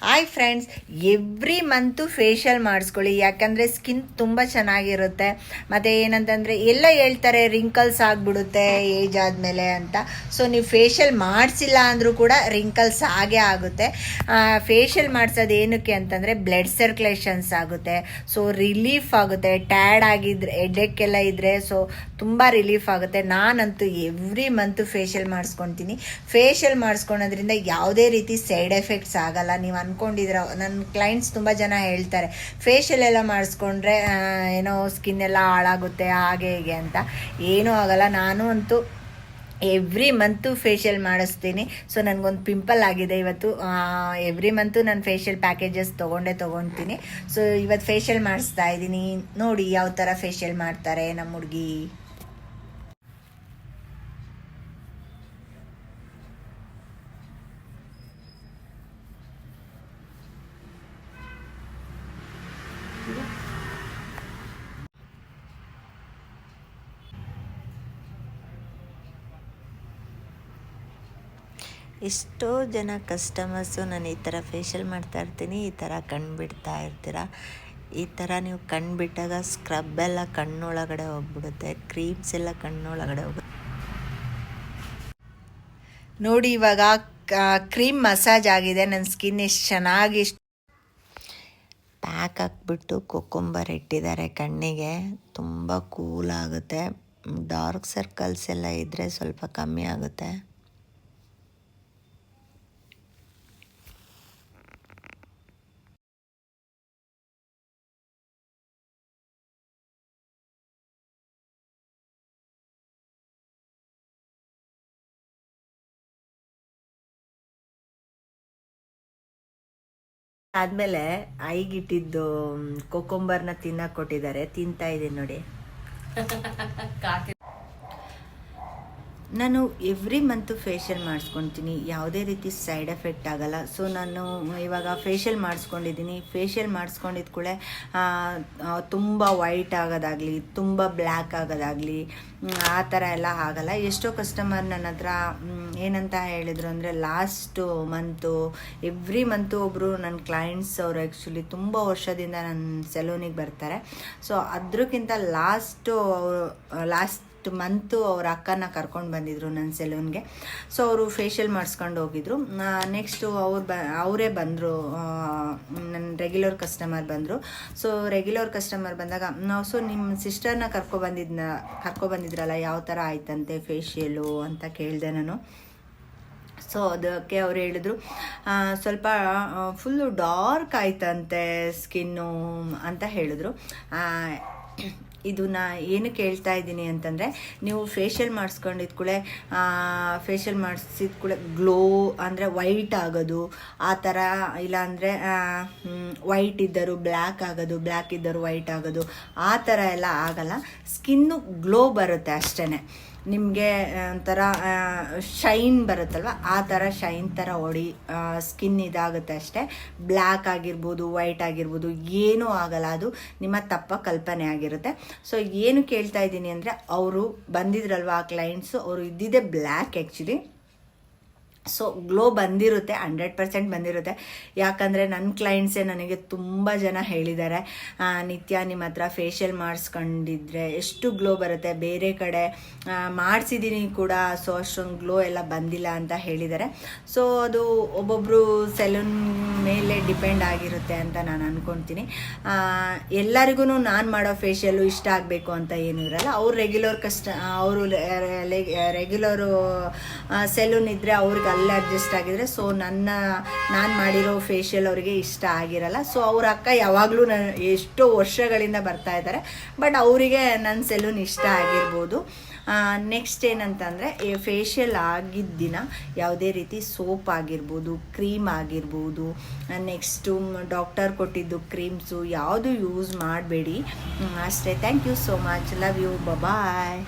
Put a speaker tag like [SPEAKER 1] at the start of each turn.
[SPEAKER 1] Hi friends, every month facial ಮಾಡಿಸ್ಕೊಳ್ಳಿ. ಯಾಕಂದರೆ skin ತುಂಬ ಚೆನ್ನಾಗಿರುತ್ತೆ. ಮತ್ತು ಏನಂತಂದರೆ ಎಲ್ಲ ಹೇಳ್ತಾರೆ ರಿಂಕಲ್ಸ್ ಆಗಿಬಿಡುತ್ತೆ ಏಜ್ ಆದಮೇಲೆ ಅಂತ. ಸೊ ನೀವು ಫೇಶಿಯಲ್ ಮಾಡಿಸಿಲ್ಲ ಅಂದರೂ ಕೂಡ ರಿಂಕಲ್ಸ್ ಆಗೇ ಆಗುತ್ತೆ. ಫೇಶಿಯಲ್ ಮಾಡಿಸೋದು ಏನಕ್ಕೆ ಅಂತಂದರೆ ಬ್ಲಡ್ ಸರ್ಕ್ಯುಲೇಷನ್ಸ್ ಆಗುತ್ತೆ. ಸೊ ರಿಲೀಫ್ ಆಗುತ್ತೆ. ಟ್ಯಾಡ್ ಆಗಿದ್ರೆ ಹೆಡ್ಡೇಕೆಲ್ಲ ಇದ್ದರೆ ಸೊ ತುಂಬ ರಿಲೀಫ್ ಆಗುತ್ತೆ. ನಾನಂತೂ ಎವ್ರಿ ಮಂತು ಫೇಶಿಯಲ್ ಮಾಡಿಸ್ಕೊತೀನಿ. ಫೇಶಿಯಲ್ ಮಾಡಿಸ್ಕೊಳೋದ್ರಿಂದ ಯಾವುದೇ ರೀತಿ ಸೈಡ್ ಎಫೆಕ್ಟ್ಸ್ ಆಗಲ್ಲ. ನೀವು ಅನ್ಕೊಂಡಿದ್ರ ನನ್ನ ಕ್ಲೈಂಟ್ಸ್ ತುಂಬ ಜನ ಹೇಳ್ತಾರೆ ಫೇಶಿಯಲ್ ಎಲ್ಲ ಮಾಡಿಸ್ಕೊಂಡ್ರೆ ಏನೋ ಸ್ಕಿನ್ ಎಲ್ಲ ಹಾಳಾಗುತ್ತೆ ಹಾಗೆ ಹೀಗೆ ಅಂತ. ಏನೂ ಆಗಲ್ಲ. ನಾನು ಅಂತೂ ಎವ್ರಿ ಮಂತು ಫೇಶಿಯಲ್ ಮಾಡಿಸ್ತೀನಿ. ಸೊ ನನಗೊಂದು ಪಿಂಪಲ್ ಆಗಿದೆ ಇವತ್ತು. ಎವ್ರಿ ಮಂತು ನಾನು ಫೇಶಿಯಲ್ ಪ್ಯಾಕೇಜಸ್ ತೊಗೊಳ್ತೀನಿ. ಸೊ ಇವತ್ತು ಫೇಶಿಯಲ್ ಮಾಡಿಸ್ತಾ ಇದ್ದೀನಿ. ನೋಡಿ ಯಾವ ಥರ ಫೇಶಿಯಲ್ ಮಾಡ್ತಾರೆ ನಮ್ಮ ಹುಡುಗಿ. ಎಷ್ಟೋ ಜನ ಕಸ್ಟಮರ್ಸು ನಾನು ಈ ಥರ ಫೇಶಿಯಲ್ ಮಾಡ್ತಾ ಇರ್ತೀನಿ, ಈ ಥರ ಕಣ್ಣು ಬಿಡ್ತಾ ಇರ್ತೀರ. ಈ ಥರ ನೀವು ಕಣ್ಣು ಬಿಟ್ಟಾಗ ಸ್ಕ್ರಬ್ ಎಲ್ಲ ಕಣ್ಣೊಳಗಡೆ ಹೋಗ್ಬಿಡುತ್ತೆ, ಕ್ರೀಮ್ಸ್ ಎಲ್ಲ ಕಣ್ಣೊಳಗಡೆ ಹೋಗುತ್ತೆ. ನೋಡಿ ಇವಾಗ ಕ್ರೀಮ್ ಮಸಾಜ್ ಆಗಿದೆ. ನನ್ನ ಸ್ಕಿನ್ ಎಷ್ಟು ಚೆನ್ನಾಗಿ ಪ್ಯಾಕ್ ಹಾಕ್ಬಿಟ್ಟು ಕೊಕ್ಕುಂಬರ್ ಇಟ್ಟಿದ್ದಾರೆ ಕಣ್ಣಿಗೆ. ತುಂಬ ಕೂಲ್ ಆಗುತ್ತೆ. ಡಾರ್ಕ್ ಸರ್ಕಲ್ಸ್ ಎಲ್ಲ ಇದ್ದರೆ ಸ್ವಲ್ಪ ಕಮ್ಮಿ ಆಗುತ್ತೆ. ಆದಮೇಲೆ ಐಗಿಟ್ಟಿದ್ದು ಕೊಕೊಂಬರ್ನ ತಿನ್ನಕ್ಕೆ ಕೊಟ್ಟಿದ್ದಾರೆ, ತಿಂತಾ ಇದ್ದೀನಿ ನೋಡಿ. ನಾನು ಎವ್ರಿ ಮಂತು ಫೇಶಿಯಲ್ ಮಾಡಿಸ್ಕೊತೀನಿ. ಯಾವುದೇ ರೀತಿ ಸೈಡ್ ಎಫೆಕ್ಟ್ ಆಗಲ್ಲ. ಸೊ ನಾನು ಇವಾಗ ಫೇಶಿಯಲ್ ಮಾಡಿಸ್ಕೊಂಡಿದ್ದೀನಿ. ಫೇಶಿಯಲ್ ಮಾಡಿಸ್ಕೊಂಡಿದ್ದ ಕೂಡಲೇ ತುಂಬ ವೈಟ್ ಆಗೋದಾಗಲಿ, ತುಂಬ ಬ್ಲ್ಯಾಕ್ ಆಗೋದಾಗಲಿ ಆ ಥರ ಎಲ್ಲ ಆಗಲ್ಲ. ಎಷ್ಟೋ ಕಸ್ಟಮರ್ ನನ್ನ ಹತ್ರ ಏನಂತ ಹೇಳಿದರು ಅಂದರೆ ಲಾಸ್ಟು ಮಂತು ಎವ್ರಿ ಮಂತು ಒಬ್ಬರು ನನ್ನ ಕ್ಲೈಂಟ್ಸ್ ಅವರು ಆ್ಯಕ್ಚುಲಿ ತುಂಬ ವರ್ಷದಿಂದ ನನ್ನ ಸೆಲೂನಿಗೆ ಬರ್ತಾರೆ. ಸೊ ಅದಕ್ಕಿಂತ ಲಾಸ್ಟ್ ಮಂತು ಅವ್ರ ಅಕ್ಕನ ಕರ್ಕೊಂಡು ಬಂದಿದ್ರು ನನ್ನ ಸೆಲೂನ್ಗೆ. ಸೊ ಅವರು ಫೇಶಿಯಲ್ ಮಾಡಿಸ್ಕೊಂಡು ಹೋಗಿದ್ರು. ನೆಕ್ಸ್ಟು ಅವರೇ ಬಂದರು, ನನ್ನ ರೆಗ್ಯುಲರ್ ಕಸ್ಟಮರ್ ಬಂದರು. ಸೊ ರೆಗ್ಯುಲರ್ ಕಸ್ಟಮರ್ ಬಂದಾಗ ಸೊ ನಿಮ್ಮ ಸಿಸ್ಟರ್ನ ಕರ್ಕೊಬಂದಿದ್ರಲ್ಲ, ಯಾವ ಥರ ಆಯ್ತಂತೆ ಫೇಶಿಯಲು ಅಂತ ಕೇಳಿದೆ ನಾನು. ಸೊ ಅದಕ್ಕೆ ಅವ್ರು ಹೇಳಿದ್ರು ಸ್ವಲ್ಪ ಫುಲ್ಲು ಡಾರ್ಕ್ ಆಯ್ತಂತೆ ಸ್ಕಿನ್ನು ಅಂತ ಹೇಳಿದ್ರು. ಇದನ್ನ ಏನು ಕೇಳ್ತಾ ಇದ್ದೀನಿ ಅಂತಂದರೆ, ನೀವು ಫೇಶಿಯಲ್ ಮಾಡಿಸ್ಕೊಂಡಿದ್ದ ಕೂಡಲೇ ಫೇಶಿಯಲ್ ಮಾಡಿಸಿದ ಕೂಡಲೇ ಗ್ಲೋ ಅಂದರೆ ವೈಟ್ ಆಗೋದು ಆ ಥರ, ಇಲ್ಲಾಂದರೆ ವೈಟ್ ಇದ್ದರು ಬ್ಲ್ಯಾಕ್ ಆಗೋದು, ಬ್ಲ್ಯಾಕ್ ಇದ್ದರು ವೈಟ್ ಆಗೋದು ಆ ಥರ ಎಲ್ಲ ಆಗಲ್ಲ. ಸ್ಕಿನ್ನು ಗ್ಲೋ ಬರುತ್ತೆ ಅಷ್ಟೇ. ನಿಮಗೆ ಒಂಥರ ಶೈನ್ ಬರುತ್ತಲ್ವ, ಆ ಥರ ಶೈನ್ ಥರ ಸ್ಕಿನ್ ಇದಾಗುತ್ತೆ ಅಷ್ಟೇ. ಬ್ಲ್ಯಾಕ್ ಆಗಿರ್ಬೋದು, ವೈಟ್ ಆಗಿರ್ಬೋದು, ಏನೂ ಆಗಲ್ಲ. ಅದು ನಿಮ್ಮ ತಪ್ಪ ಕಲ್ಪನೆ ಆಗಿರುತ್ತೆ. ಸೊ ಏನು ಕೇಳ್ತಾ ಇದ್ದೀನಿ ಅಂದರೆ, ಅವರು ಬಂದಿದ್ರಲ್ವ ಆ ಕ್ಲೈಂಟ್ಸು, ಅವರು ಇದ್ದಿದ್ದೇ ಬ್ಲ್ಯಾಕ್ ಆ್ಯಕ್ಚುಲಿ. ಸೊ ಗ್ಲೋ ಬಂದಿರುತ್ತೆ, 100% ಬಂದಿರುತ್ತೆ. ಯಾಕಂದರೆ ನನ್ನ ಕ್ಲೈಂಟ್ಸೇ ನನಗೆ ತುಂಬ ಜನ ಹೇಳಿದ್ದಾರೆ, ನಿತ್ಯ ನಿಮ್ಮ ಹತ್ರ ಫೇಶಿಯಲ್ ಮಾಡಿಸ್ಕೊಂಡಿದ್ರೆ ಎಷ್ಟು ಗ್ಲೋ ಬರುತ್ತೆ, ಬೇರೆ ಕಡೆ ಮಾಡಿಸಿದ್ದೀನಿ ಕೂಡ ಸೊ ಅಷ್ಟೊಂದು ಗ್ಲೋ ಎಲ್ಲ ಬಂದಿಲ್ಲ ಅಂತ ಹೇಳಿದ್ದಾರೆ. ಸೊ ಅದು ಒಬ್ಬೊಬ್ಬರು ಸೆಲೂನ್ ಮೇಲೆ ಡಿಪೆಂಡ್ ಆಗಿರುತ್ತೆ ಅಂತ ನಾನು ಅಂದ್ಕೊಳ್ತೀನಿ. ಎಲ್ಲರಿಗೂ ನಾನು ಮಾಡೋ ಫೇಶಿಯಲ್ಲು ಇಷ್ಟ ಆಗಬೇಕು ಅಂತ ಏನೂ ಇರಲ್ಲ. ಅವ್ರು ಅವರು ರೆಗ್ಯುಲರು ಸೆಲೂನ್ ಇದ್ದರೆ ಅವ್ರಿಗೆ ಅಲ್ಲೇ ಅಡ್ಜಸ್ಟ್ ಆಗಿದ್ರೆ, ಸೊ ನಾನು ಮಾಡಿರೋ ಫೇಶಿಯಲ್ ಅವರಿಗೆ ಇಷ್ಟ ಆಗಿರಲ್ಲ. ಸೊ ಅವ್ರ ಅಕ್ಕ ಯಾವಾಗಲೂ ಎಷ್ಟೋ ವರ್ಷಗಳಿಂದ ಬರ್ತಾ ಇದ್ದಾರೆ, ಬಟ್ ಅವರಿಗೆ ನನ್ನ ಸೆಲೂನ್ ಇಷ್ಟ ಆಗಿರ್ಬೋದು. ನೆಕ್ಸ್ಟ್ ಏನಂತಂದರೆ, ಫೇಶಿಯಲ್ ಆಗಿದ್ದ ದಿನ ಯಾವುದೇ ರೀತಿ ಸೋಪ್ ಆಗಿರ್ಬೋದು, ಕ್ರೀಮ್ ಆಗಿರ್ಬೋದು, ನೆಕ್ಸ್ಟು ಡಾಕ್ಟರ್ ಕೊಟ್ಟಿದ್ದು ಕ್ರೀಮ್ಸು ಯಾವುದು ಯೂಸ್ ಮಾಡಬೇಡಿ ಅಷ್ಟೇ. Thank you so much. Love you. Bye.